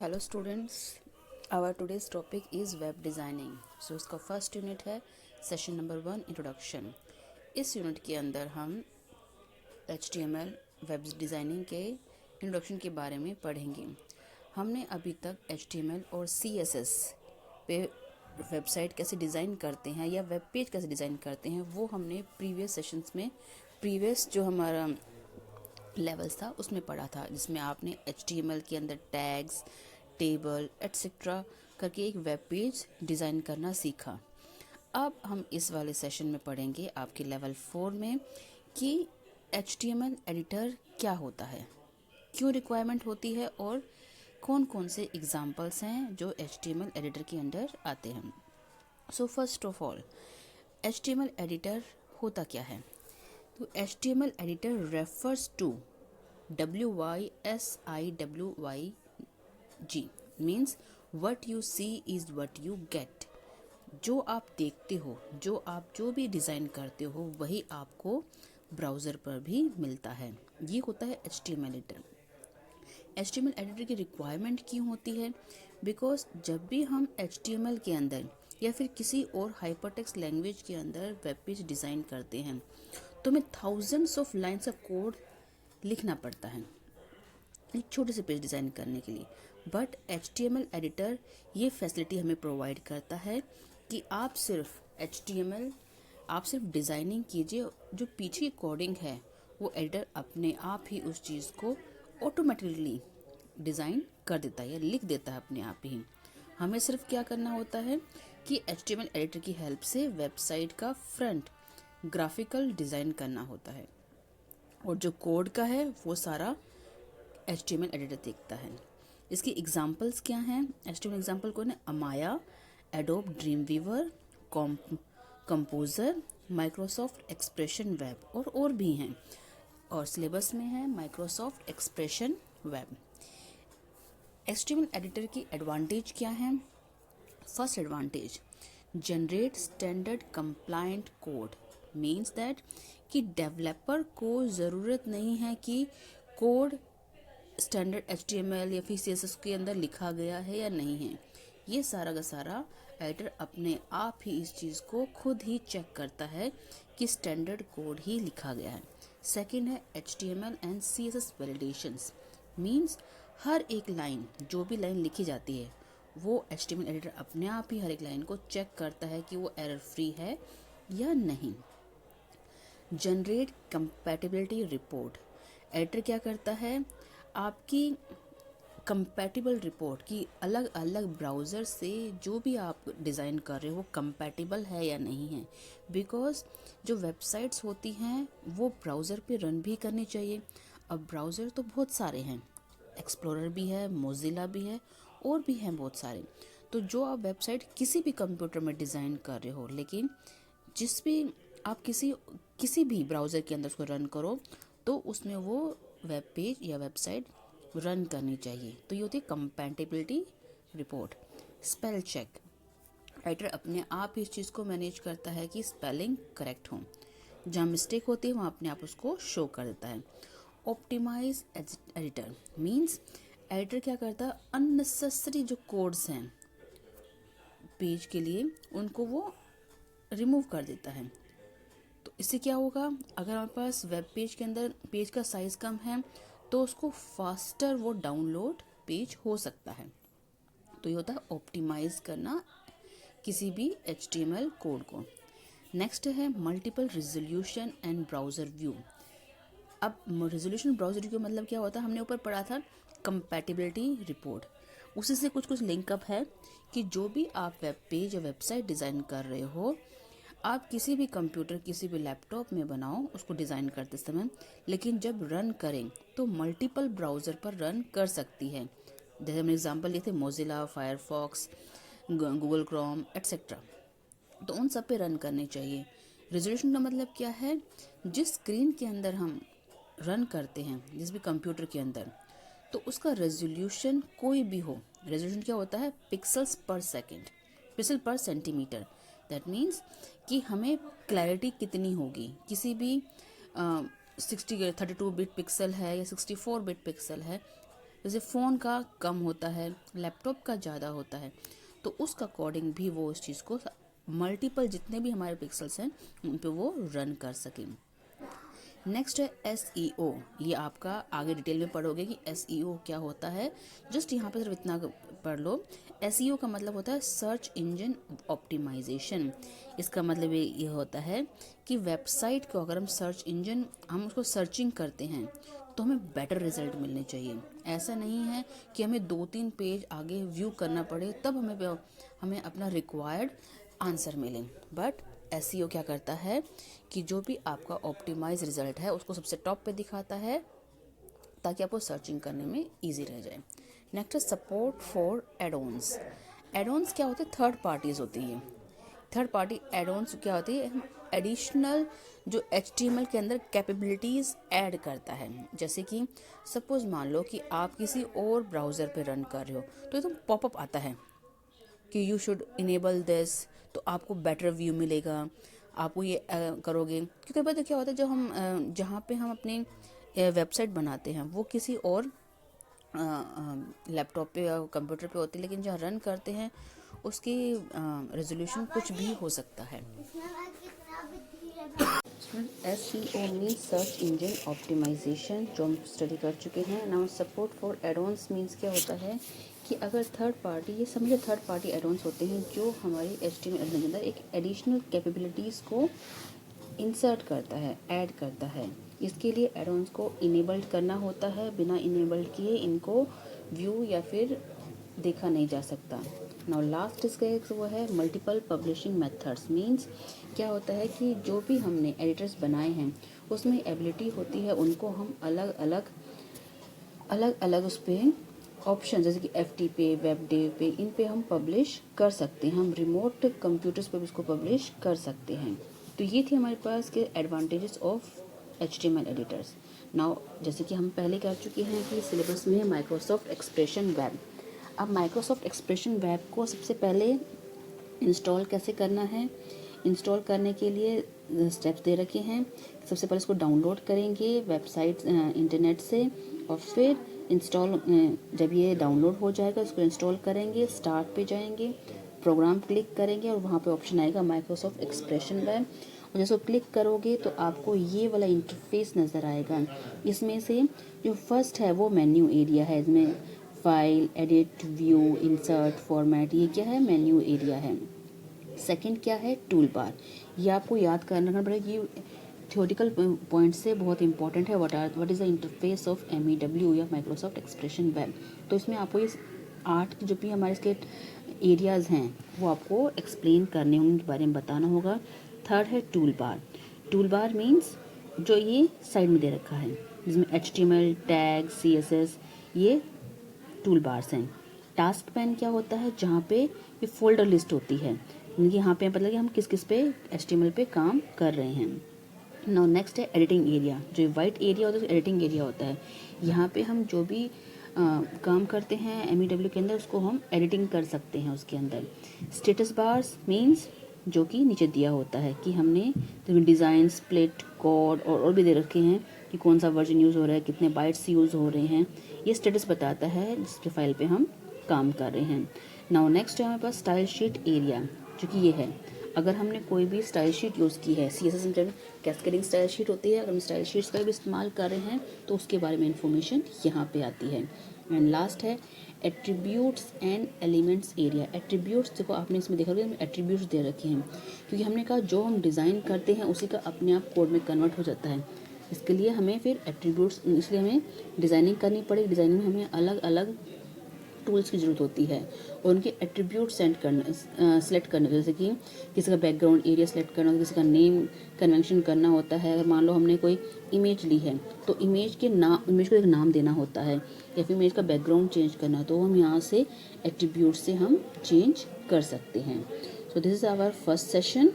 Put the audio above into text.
Hello students, our today's topic is web designing. So इसका first unit है session number 1 introduction. इस unit के अंदर हम HTML वेब डिज़ाइनिंग के इंट्रोडक्शन के बारे में पढ़ेंगे। हमने अभी तक HTML और CSS पे वेबसाइट कैसे डिज़ाइन करते हैं या वेब पेज कैसे डिज़ाइन करते हैं वो हमने प्रीवियस सेशंस में प्रीवियस जो हमारा लेवल्स था उसमें पढ़ा था, जिसमें आपने HTML के अंदर टैग्स, टेबल एट्सेट्रा करके एक वेब पेज डिज़ाइन करना सीखा। अब हम इस वाले सेशन में पढ़ेंगे आपके लेवल 4 में कि HTML एडिटर क्या होता है, क्यों रिक्वायरमेंट होती है और कौन कौन से एग्जाम्पल्स हैं जो HTML एडिटर के अंदर आते हैं। So first of all, HTML editor होता क्या है? तो HTML editor refers to WYSIWYG means what you see is what you get। जो आप देखते हो, जो भी डिज़ाइन करते हो वही आपको ब्राउज़र पर भी मिलता है। ये होता है HTML एडिटर। HTML एडिटर की रिक्वायरमेंट क्यों होती है? बिकॉज जब भी हम HTML के अंदर या फिर किसी और हाइपरटेक्स्ट लैंग्वेज के अंदर वेब पेज डिज़ाइन करते हैं तो हमें thousands of lines of code लिखना पड़ता है एक छोटे से पेज डिज़ाइन करने के लिए। बट HTML एडिटर ये फैसिलिटी हमें प्रोवाइड करता है कि आप सिर्फ डिज़ाइनिंग कीजिए, जो पीछे की कोडिंग है वो एडिटर अपने आप ही उस चीज़ को ऑटोमेटिकली डिज़ाइन कर देता है या लिख देता है अपने आप ही। हमें सिर्फ क्या करना होता है कि HTML एडिटर की हेल्प से वेबसाइट का फ्रंट ग्राफिकल डिज़ाइन करना होता है और जो कोड का है वो सारा HTML एडिटर देखता है। इसकी एग्जांपल्स क्या हैं? HTML एग्जांपल को ना Amaya, Adobe Dreamweaver, composer, Microsoft Expression Web और भी हैं, और सिलेबस में है Microsoft Expression Web. HTML editor की एडवांटेज क्या है? First advantage, generate standard compliant code means that कि डेवलपर को ज़रूरत नहीं है कि कोड स्टैंडर्ड HTML या फिर CSS के अंदर लिखा गया है या नहीं है। ये सारा का सारा एडिटर अपने आप ही इस चीज़ को खुद ही चेक करता है कि स्टैंडर्ड कोड ही लिखा गया है। सेकंड है HTML and CSS validations means हर एक लाइन, जो भी लाइन लिखी जाती है वो HTML एडिटर अपने आप ही हर एक लाइन को चेक करता है कि वो एरर फ्री है या नहीं। जनरेट कंपैटिबिलिटी रिपोर्ट, एडिटर क्या करता है? आपकी कंपैटिबल रिपोर्ट की अलग अलग ब्राउज़र से जो भी आप डिज़ाइन कर रहे हो वो कंपैटिबल है या नहीं है। बिकॉज जो वेबसाइट्स होती हैं वो ब्राउज़र पे रन भी करनी चाहिए। अब ब्राउज़र तो बहुत सारे हैं, एक्सप्लोरर भी है, मोजिला भी है और भी हैं बहुत सारे। तो जो आप वेबसाइट किसी भी कंप्यूटर में डिज़ाइन कर रहे हो, लेकिन जिस भी आप किसी भी ब्राउज़र के अंदर उसको रन करो तो उसमें वो वेब पेज या वेबसाइट रन करनी चाहिए। तो ये होती है compatibility report. Spell check, writer अपने आप ही इस चीज़ को मैनेज करता है कि स्पेलिंग करेक्ट हो, जहाँ मिस्टेक होती है वहाँ अपने आप उसको शो कर देता है। ऑप्टिमाइज एडिटर मीन्स एडिटर क्या करता है? अननेसेसरी जो कोड्स हैं पेज के लिए उनको वो रिमूव कर देता है। तो इससे क्या होगा? अगर हमारे पास वेब पेज के अंदर पेज का साइज़ कम है तो उसको फास्टर वो डाउनलोड पेज हो सकता है। तो ये होता है ऑप्टिमाइज करना किसी भी HTML कोड को। नेक्स्ट है multiple resolution and browser view. अब रिजोल्यूशन ब्राउज़र व्यू का मतलब क्या होता है? हमने ऊपर पढ़ा था कंपैटिबिलिटी रिपोर्ट, उसी से कुछ लिंकअप है कि जो भी आप वेब पेज या वेबसाइट डिज़ाइन कर रहे हो आप किसी भी कंप्यूटर किसी भी लैपटॉप में बनाओ उसको डिज़ाइन करते समय, लेकिन जब रन करें तो मल्टीपल ब्राउज़र पर रन कर सकती है। जैसे हमने एग्जांपल लिए थे Mozilla, Firefox, Google Chrome etcetera, तो उन सब पे रन करने चाहिए। रेजोल्यूशन का मतलब क्या है? जिस स्क्रीन के अंदर हम रन करते हैं जिस भी कंप्यूटर के अंदर, तो उसका रेजोल्यूशन कोई भी हो। रेजोल्यूशन क्या होता है? पिक्सल्स पर सेकेंड, पिक्सल पर सेंटीमीटर। दैट मीन्स कि हमें क्लैरिटी कितनी होगी, किसी भी 32 बिट पिक्सल है या 64 बिट पिक्सल है, जैसे फ़ोन का कम होता है, लैपटॉप का ज़्यादा होता है, तो उसका अकॉर्डिंग भी वो उस चीज़ को मल्टीपल जितने भी हमारे पिक्सल्स हैं उन पे वो रन कर सकें। नेक्स्ट है SEO। ये आपका आगे डिटेल में पढ़ोगे कि SEO क्या होता है। जस्ट यहाँ पे सिर्फ इतना पढ़ लो। SEO का मतलब होता है सर्च इंजन ऑप्टिमाइजेशन। इसका मतलब ये होता है कि वेबसाइट को अगर हम उसको सर्चिंग करते हैं तो हमें बेटर रिजल्ट मिलने चाहिए। ऐसा नहीं है कि हमें 2-3 पेज आगे व्यू करना पड़े तब हमें अपना रिक्वायर्ड आंसर मिले। बट SEO क्या करता है कि जो भी आपका ऑप्टिमाइज रिजल्ट है उसको सबसे टॉप पे दिखाता है ताकि आपको सर्चिंग करने में इजी रह जाए। नेक्स्ट है सपोर्ट फॉर एडॉन्स। एडॉन्स क्या होते हैं? थर्ड पार्टीज होती हैं। थर्ड पार्टी एडॉन्स क्या होती है? हम एडिशनल जो HTML के अंदर कैपेबिलिटीज़ ऐड करता है। जैसे कि सपोज मान लो कि आप किसी और ब्राउज़र पे रन कर रहे हो तो एकदम पॉपअप आता है कि यू शुड इनेबल दिस, तो आपको बेटर व्यू मिलेगा। आपको ये करोगे क्योंकि पता क्या होता है, जब हम जहाँ पे हम अपनी वेबसाइट बनाते हैं वो किसी और लैपटॉप पे या कंप्यूटर पे होती है, लेकिन जहाँ रन करते हैं उसकी रेजोल्यूशन कुछ भी हो सकता है। SEO means search engine optimisation, जो हम स्टडी कर चुके हैं। Now support for addons means क्या होता है कि अगर थर्ड पार्टी, ये समझे थर्ड पार्टी एडॉन्स होते हैं जो हमारी HTML के अंदर एक एडिशनल कैपेबिलिटीज़ को इंसर्ट करता है, ऐड करता है। इसके लिए एडॉन्स को इनेबल्ड करना होता है, बिना इनेबल्ड किए इनको व्यू या फिर देखा नहीं जा सकता। नाउ लास्ट इसका एक वो है मल्टीपल पब्लिशिंग मेथड्स। मीन्स क्या होता है कि जो भी हमने एडिटर्स बनाए हैं उसमें एबिलिटी होती है उनको हम अलग अलग उस पर ऑप्शन, जैसे कि FT पे, वेब डेव पे, इन पे हम पब्लिश कर सकते हैं। हम रिमोट कंप्यूटर्स पे भी इसको पब्लिश कर सकते हैं। तो ये थी हमारे पास के advantages of HTML editors. Now जैसे कि हम पहले कर चुके हैं कि सिलेबस में है माइक्रोसॉफ्ट एक्सप्रेशन वेब। अब माइक्रोसॉफ्ट एक्सप्रेशन वेब को सबसे पहले इंस्टॉल कैसे करना है, इंस्टॉल करने के लिए स्टेप्स दे रखे हैं। सबसे पहले इसको डाउनलोड करेंगे वेबसाइट इंटरनेट से, और फिर इंस्टॉल जब ये डाउनलोड हो जाएगा उसको इंस्टॉल करेंगे, स्टार्ट पे जाएंगे, प्रोग्राम क्लिक करेंगे और वहाँ पे ऑप्शन आएगा माइक्रोसॉफ्ट एक्सप्रेशन वेब। और जैसे क्लिक करोगे तो आपको ये वाला इंटरफेस नज़र आएगा। इसमें से जो फर्स्ट है वो मेन्यू एरिया है। इसमें file, edit, view, insert, format, ये क्या है? मेन्यू एरिया है। सेकंड क्या है? Tool bar. ये आपको याद करना पड़ेगा, ये थ्योरेटिकल पॉइंट से बहुत इंपॉर्टेंट है। What is the interface of MEW या माइक्रोसॉफ्ट एक्सप्रेशन वेब। तो इसमें आपको इस 8 जो भी हमारे इसके एरियाज़ हैं वो आपको एक्सप्लेन करने होंगे, उनके बारे में बताना होगा। थर्ड है tool bar. Tool bar means जो ये साइड में दे रखा है जिसमें HTML, टैग, CSS, ये टूल बार्स हैं। टास्क पैन क्या होता है? जहाँ पे ये फोल्डर लिस्ट होती है, यानी कि यहाँ पे मतलब कि हम किस किस पे HTML पे काम कर रहे हैं। नाउ नेक्स्ट है एडिटिंग एरिया। जो वाइट एरिया होता है तो एडिटिंग एरिया होता है। यहाँ पे हम जो भी काम करते हैं MEW के अंदर उसको हम एडिटिंग कर सकते हैं उसके अंदर। स्टेटस बार्स मीन्स जो कि नीचे दिया होता है कि हमने डिज़ाइन, स्प्लिट, कोड और भी दे रखे हैं कि कौन सा वर्जन यूज़ हो रहा है, कितने बाइट्स यूज़ हो रहे हैं। ये स्टेटस बताता है जिस फाइल पे हम काम कर रहे हैं। नाउ नेक्स्ट है हमारे पास स्टाइल शीट एरिया, जो कि ये है अगर हमने कोई भी स्टाइल शीट यूज़ की है, CSS में कैस्केडिंग स्टाइल शीट होती है, अगर हम स्टाइल शीट्स का भी इस्तेमाल कर रहे हैं तो उसके बारे में इंफॉर्मेशन यहाँ पे आती है। एंड लास्ट है attributes and elements area. Attributes देखो आपने इसमें देखा होगा एट्रीब्यूट्स दे रखे हैं क्योंकि हमने कहा जो हम डिज़ाइन करते हैं उसी का अपने आप कोड में कन्वर्ट हो जाता है। इसके लिए हमें फिर एट्रीब्यूट्स, इसलिए हमें डिज़ाइनिंग करनी पड़ेगी। डिज़ाइनिंग में हमें अलग अलग टूल्स की ज़रूरत होती है और उनके एट्रीब्यूट सेलेक्ट करना, जैसे कि किसी का बैकग्राउंड एरिया सेलेक्ट करना, किसी का नेम कन्वेंशन करना होता है। अगर मान लो हमने कोई इमेज ली है तो इमेज को एक नाम देना होता है, या फिर इमेज का बैकग्राउंड चेंज करना, तो हम यहाँ से एट्रीब्यूट से हम चेंज कर सकते हैं। So this is our first session.